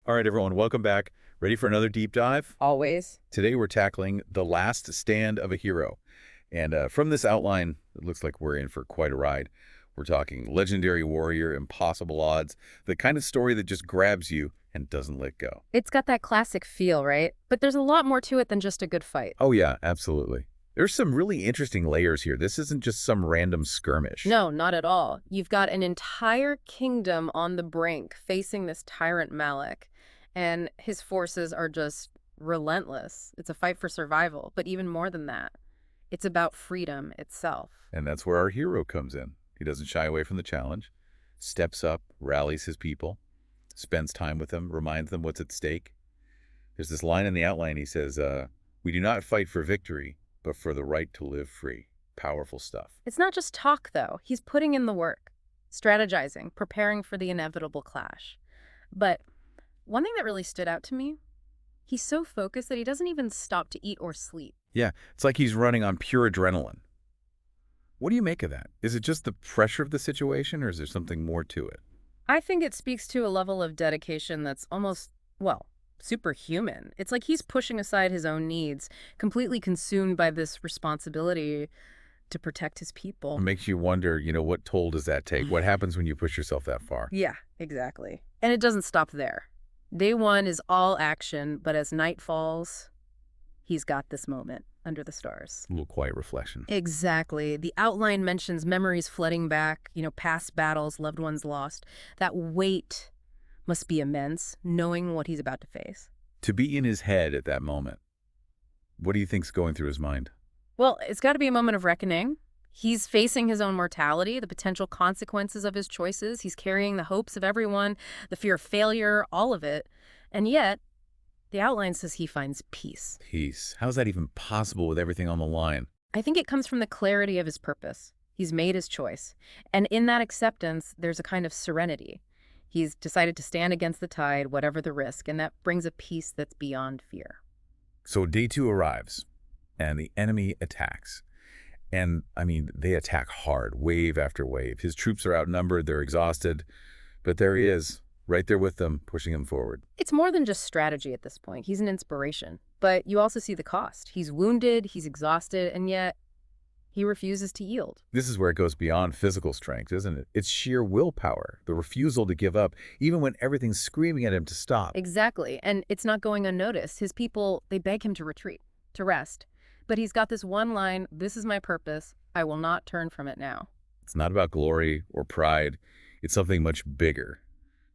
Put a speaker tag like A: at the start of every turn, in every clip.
A: All right, everyone, welcome back. Ready for another deep dive?
B: Always.
A: Today we're tackling the last stand of a hero. And from this outline, it looks like we're in for quite a ride. We're talking legendary warrior, impossible odds, the kind of story that just grabs you and doesn't let go.
B: It's got that classic feel, right? But there's a lot more to it than just a good fight.
A: Oh yeah, absolutely. There's some really interesting layers here. This isn't just some random skirmish.
B: No, not at all. You've got an entire kingdom on the brink facing this tyrant Malik, and his forces are just relentless. It's a fight for survival, but even more than that, it's about freedom itself.
A: And that's where our hero comes in. He doesn't shy away from the challenge, steps up, rallies his people, spends time with them, reminds them what's at stake. There's this line in the outline. He says, we do not fight for victory, but for the right to live free. Powerful stuff.
B: It's not just talk, though. He's putting in the work, strategizing, preparing for the inevitable clash. But one thing that really stood out to me, he's so focused that he doesn't even stop to eat or sleep.
A: Yeah, it's like he's running on pure adrenaline. What do you make of that? Is it just the pressure of the situation, or is there something more to it?
B: I think it speaks to a level of dedication that's almost, well, superhuman. It's like he's pushing aside his own needs, completely consumed by this responsibility to protect his people.
A: It makes you wonder, what toll does that take? What happens when you push yourself that far?
B: Yeah, exactly. And it doesn't stop there. Day one is all action, but as night falls, he's got this moment under the stars.
A: A little quiet reflection.
B: Exactly. The outline mentions memories flooding back, past battles, loved ones lost. That weight must be immense, knowing what he's about to face.
A: To be in his head at that moment, what do you think's going through his mind?
B: Well, it's got to be a moment of reckoning. He's facing his own mortality, the potential consequences of his choices. He's carrying the hopes of everyone, the fear of failure, all of it. And yet, the outline says he finds peace.
A: Peace. How's that even possible with everything on the line?
B: I think it comes from the clarity of his purpose. He's made his choice. And in that acceptance, there's a kind of serenity. He's decided to stand against the tide, whatever the risk, and that brings a peace that's beyond fear.
A: So day 2 arrives, and the enemy attacks. And, they attack hard, wave after wave. His troops are outnumbered, they're exhausted, but there he is, right there with them, pushing him forward.
B: It's more than just strategy at this point. He's an inspiration. But you also see the cost. He's wounded, he's exhausted, and yet he refuses to yield.
A: This is where it goes beyond physical strength, isn't it? It's sheer willpower, the refusal to give up, even when everything's screaming at him to stop.
B: Exactly. And it's not going unnoticed. His people, they beg him to retreat, to rest. But he's got this one line, "This is my purpose. I will not turn from it now."
A: It's not about glory or pride. It's something much bigger.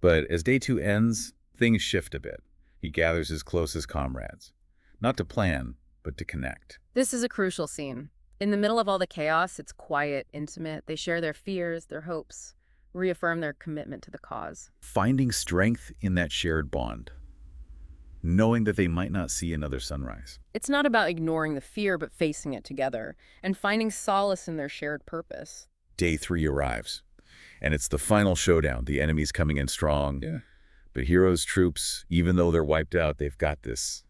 A: But as day 2 ends, things shift a bit. He gathers his closest comrades, not to plan, but to connect.
B: This is a crucial scene. In the middle of all the chaos, it's quiet, intimate. They share their fears, their hopes, reaffirm their commitment to the cause.
A: Finding strength in that shared bond, knowing that they might not see another sunrise.
B: It's not about ignoring the fear, but facing it together and finding solace in their shared purpose.
A: Day 3 arrives, and it's the final showdown. The enemy's coming in strong.
B: Yeah.
A: But Hero's troops, even though they're wiped out, they've got this,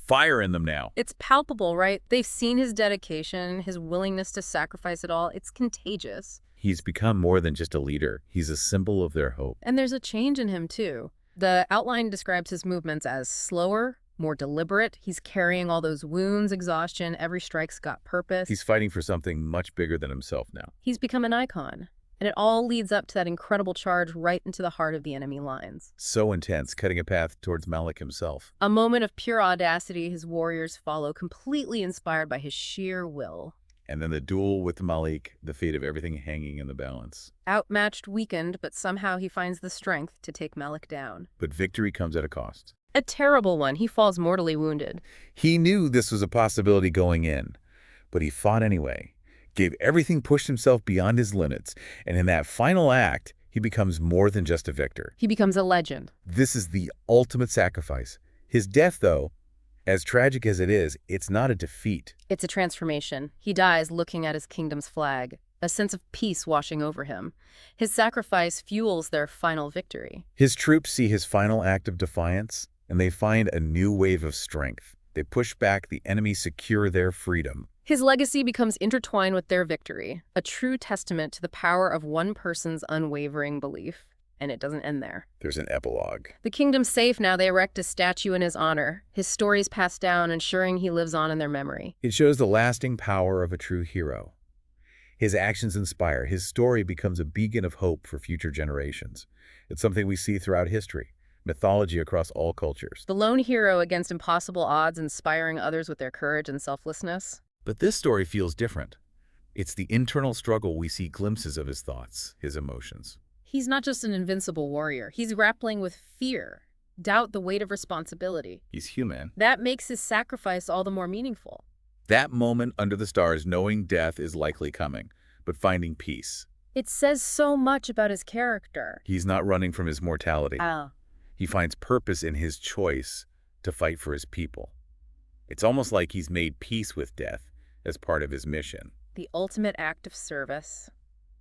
A: fire in them now.
B: It's palpable, right? They've seen his dedication, his willingness to sacrifice it all. It's contagious.
A: He's become more than just a leader. He's a symbol of their hope.
B: And there's a change in him, too. The outline describes his movements as slower, more deliberate. He's carrying all those wounds, exhaustion. Every strike's got purpose.
A: He's fighting for something much bigger than himself now.
B: He's become an icon. And it all leads up to that incredible charge right into the heart of the enemy lines.
A: So intense, cutting a path towards Malik himself.
B: A moment of pure audacity his warriors follow, completely inspired by his sheer will.
A: And then the duel with Malik, the fate of everything hanging in the balance.
B: Outmatched, weakened, but somehow he finds the strength to take Malik down.
A: But victory comes at a cost.
B: A terrible one. He falls mortally wounded.
A: He knew this was a possibility going in, but he fought anyway. Gave everything, pushed himself beyond his limits, and in that final act, he becomes more than just a victor.
B: He becomes a legend.
A: This is the ultimate sacrifice. His death, though, as tragic as it is, it's not a defeat.
B: It's a transformation. He dies looking at his kingdom's flag, a sense of peace washing over him. His sacrifice fuels their final victory.
A: His troops see his final act of defiance, and they find a new wave of strength. They push back the enemy, secure their freedom.
B: His legacy becomes intertwined with their victory, a true testament to the power of one person's unwavering belief. And it doesn't end there.
A: There's an epilogue.
B: The kingdom's safe now. They erect a statue in his honor. His story's passed down, ensuring he lives on in their memory.
A: It shows the lasting power of a true hero. His actions inspire. His story becomes a beacon of hope for future generations. It's something we see throughout history, mythology across all cultures.
B: The lone hero against impossible odds, inspiring others with their courage and selflessness.
A: But this story feels different. It's the internal struggle. We see glimpses of his thoughts, his emotions.
B: He's not just an invincible warrior. He's grappling with fear, doubt, the weight of responsibility.
A: He's human.
B: That makes his sacrifice all the more meaningful.
A: That moment under the stars, knowing death is likely coming, but finding peace.
B: It says so much about his character.
A: He's not running from his mortality. He finds purpose in his choice to fight for his people. It's almost like he's made peace with death as part of his mission.
B: The ultimate act of service.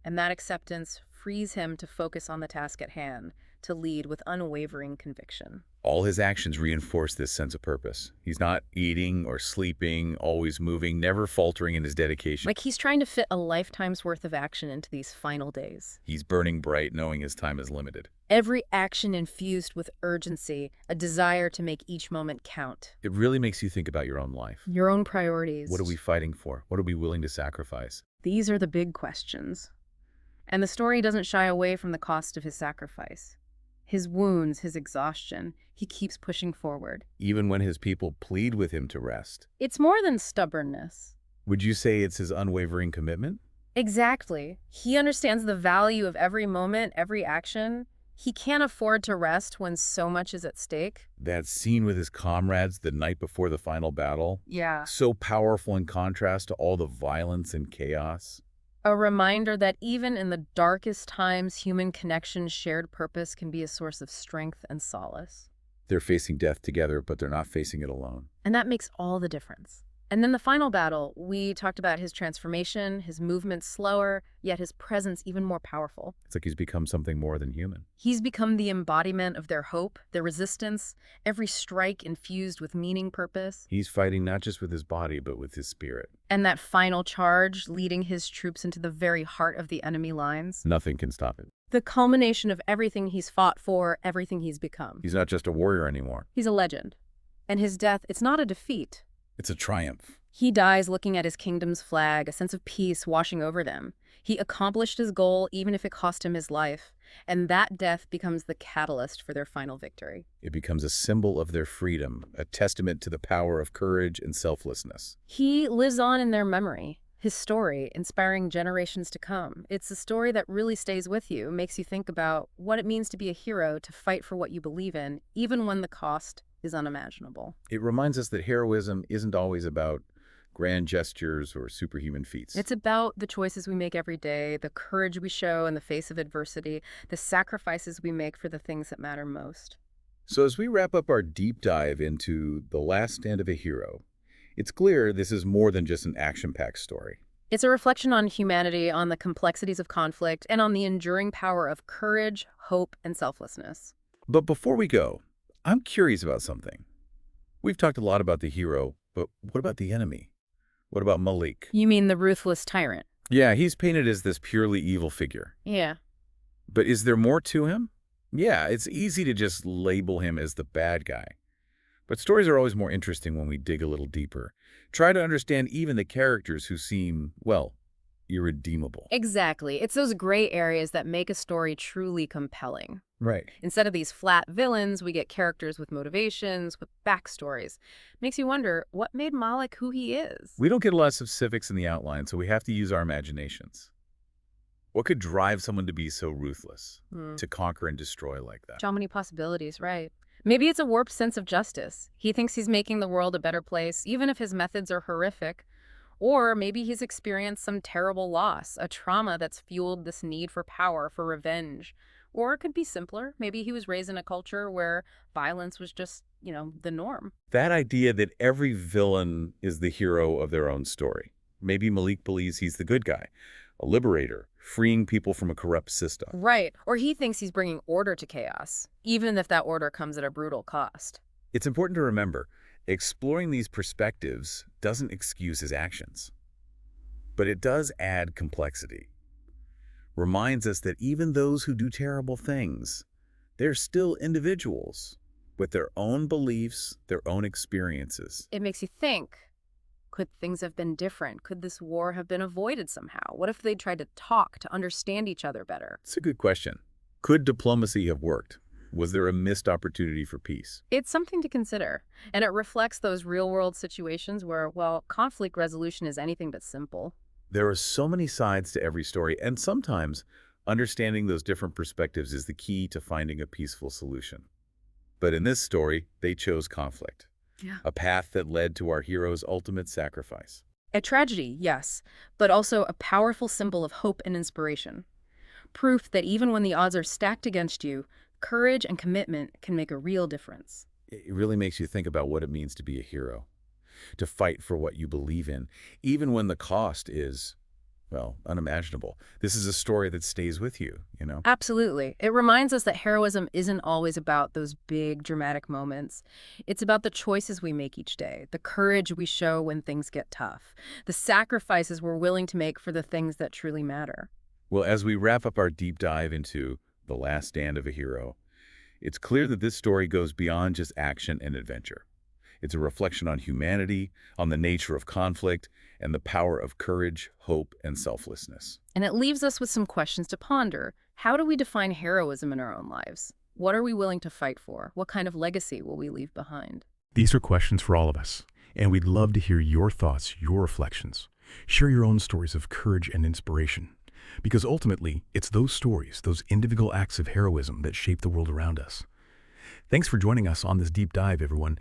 B: And that acceptance frees him to focus on the task at hand, to lead with unwavering conviction.
A: All his actions reinforce this sense of purpose. He's not eating or sleeping, always moving, never faltering in his dedication.
B: Like he's trying to fit a lifetime's worth of action into these final days.
A: He's burning bright, knowing his time is limited.
B: Every action infused with urgency, a desire to make each moment count.
A: It really makes you think about your own life.
B: Your own priorities.
A: What are we fighting for? What are we willing to sacrifice?
B: These are the big questions. And the story doesn't shy away from the cost of his sacrifice. His wounds, his exhaustion, he keeps pushing forward.
A: Even when his people plead with him to rest.
B: It's more than stubbornness.
A: Would you say it's his unwavering commitment?
B: Exactly. He understands the value of every moment, every action. He can't afford to rest when so much is at stake.
A: That scene with his comrades the night before the final battle.
B: Yeah.
A: So powerful in contrast to all the violence and chaos.
B: A reminder that even in the darkest times, human connection, shared purpose can be a source of strength and solace.
A: They're facing death together, but they're not facing it alone.
B: And that makes all the difference. And then the final battle, we talked about his transformation, his movement slower, yet his presence even more powerful.
A: It's like he's become something more than human.
B: He's become the embodiment of their hope, their resistance, every strike infused with meaning, purpose.
A: He's fighting not just with his body, but with his spirit.
B: And that final charge, leading his troops into the very heart of the enemy lines.
A: Nothing can stop it.
B: The culmination of everything he's fought for, everything he's become.
A: He's not just a warrior anymore.
B: He's a legend. And his death, it's not a defeat.
A: It's a triumph.
B: He dies looking at his kingdom's flag, a sense of peace washing over them. He accomplished his goal, even if it cost him his life. And that death becomes the catalyst for their final victory.
A: It becomes a symbol of their freedom, a testament to the power of courage and selflessness.
B: He lives on in their memory, his story, inspiring generations to come. It's a story that really stays with you, makes you think about what it means to be a hero, to fight for what you believe in, even when the cost is unimaginable.
A: It reminds us that heroism isn't always about grand gestures or superhuman feats.
B: It's about the choices we make every day, the courage we show in the face of adversity, the sacrifices we make for the things that matter most.
A: So as we wrap up our deep dive into The Last Stand of a Hero, it's clear this is more than just an action-packed story.
B: It's a reflection on humanity, on the complexities of conflict, and on the enduring power of courage, hope, and selflessness.
A: But before we go, I'm curious about something. We've talked a lot about the hero, but what about the enemy? What about Malik?
B: You mean the ruthless tyrant?
A: Yeah, he's painted as this purely evil figure.
B: Yeah.
A: But is there more to him? Yeah, it's easy to just label him as the bad guy. But stories are always more interesting when we dig a little deeper. Try to understand even the characters who seem, well, irredeemable.
B: Exactly. It's those gray areas that make a story truly compelling.
A: Right.
B: Instead of these flat villains, we get characters with motivations, with backstories. Makes you wonder, what made Malik who he is?
A: We don't get a lot of specifics in the outline, so we have to use our imaginations. What could drive someone to be so ruthless, to conquer and destroy like that?
B: So many possibilities, right? Maybe it's a warped sense of justice. He thinks he's making the world a better place, even if his methods are horrific. Or maybe he's experienced some terrible loss, a trauma that's fueled this need for power, for revenge. Or it could be simpler. Maybe he was raised in a culture where violence was just, the norm.
A: That idea that every villain is the hero of their own story. Maybe Malik believes he's the good guy, a liberator, freeing people from a corrupt system.
B: Right. Or he thinks he's bringing order to chaos, even if that order comes at a brutal cost.
A: It's important to remember, exploring these perspectives doesn't excuse his actions, but it does add complexity. reminds us that even those who do terrible things, they're still individuals with their own beliefs, their own experiences.
B: It makes you think, could things have been different? Could this war have been avoided somehow? What if they tried to talk to understand each other better?
A: It's a good question. Could diplomacy have worked? Was there a missed opportunity for peace?
B: It's something to consider, and it reflects those real-world situations where, well, conflict resolution is anything but simple.
A: There are so many sides to every story, and sometimes understanding those different perspectives is the key to finding a peaceful solution. But in this story, they chose conflict,
B: Yeah.
A: a path that led to our hero's ultimate sacrifice.
B: A tragedy, yes, but also a powerful symbol of hope and inspiration. Proof that even when the odds are stacked against you, courage and commitment can make a real difference.
A: It really makes you think about what it means to be a hero, to fight for what you believe in, even when the cost is, well, unimaginable. This is a story that stays with you.
B: Absolutely. It reminds us that heroism isn't always about those big, dramatic moments. It's about the choices we make each day, the courage we show when things get tough, the sacrifices we're willing to make for the things that truly matter.
A: Well, as we wrap up our deep dive into the last stand of a hero, it's clear that this story goes beyond just action and adventure. It's a reflection on humanity, on the nature of conflict, and the power of courage, hope, and selflessness.
B: And it leaves us with some questions to ponder. How do we define heroism in our own lives? What are we willing to fight for? What kind of legacy will we leave behind?
C: These are questions for all of us, and we'd love to hear your thoughts, your reflections. Share your own stories of courage and inspiration, because ultimately, it's those stories, those individual acts of heroism that shape the world around us. Thanks for joining us on this deep dive, everyone.